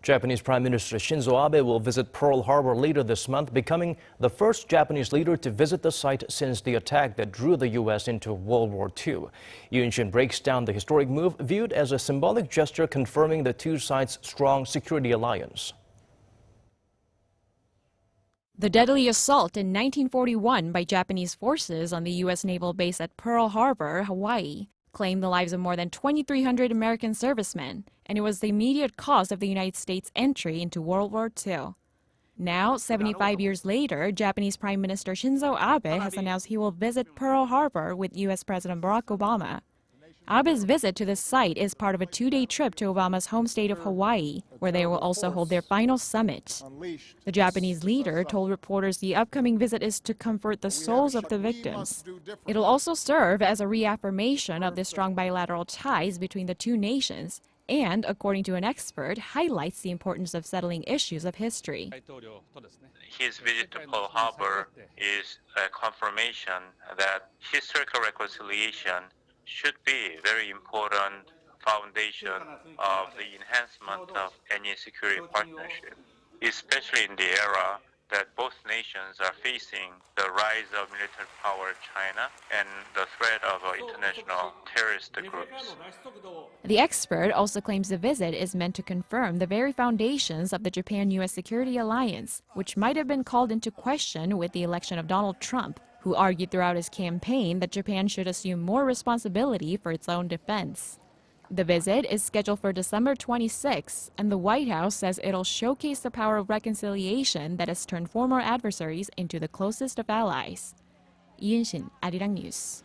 Japanese Prime Minister Shinzo Abe will visit Pearl Harbor later this month, becoming the first Japanese leader to visit the site since the attack that drew the U.S. into World War II. Unshin breaks down the historic move, viewed as a symbolic gesture confirming the two sides' strong security alliance. The deadly assault in 1941 by Japanese forces on the U.S. naval base at Pearl Harbor, Hawaii, claimed the lives of more than 2,300 American servicemen, and it was the immediate cause of the United States' entry into World War II. Now, 75 years later, Japanese Prime Minister Shinzo Abe has announced he will visit Pearl Harbor with U.S. President Barack Obama. Abe's visit to this site is part of a two-day trip to Obama's home state of Hawaii, where they will also hold their final summit. The Japanese leader told reporters the upcoming visit is to comfort the souls of the victims. It'll also serve as a reaffirmation of the strong bilateral ties between the two nations and, according to an expert, highlights the importance of settling issues of history. His visit to Pearl Harbor is a confirmation that historical reconciliation should be a very important foundation of the enhancement of any security partnership, especially in the era that both nations are facing the rise of military power China and the threat of international terrorist groups. The expert also claims the visit is meant to confirm the very foundations of the Japan-U.S. security alliance, which might have been called into question with the election of Donald Trump, who argued throughout his campaign that Japan should assume more responsibility for its own defense. The visit is scheduled for December 26, and the White House says it'll showcase the power of reconciliation that has turned former adversaries into the closest of allies. Unshin, Arirang News.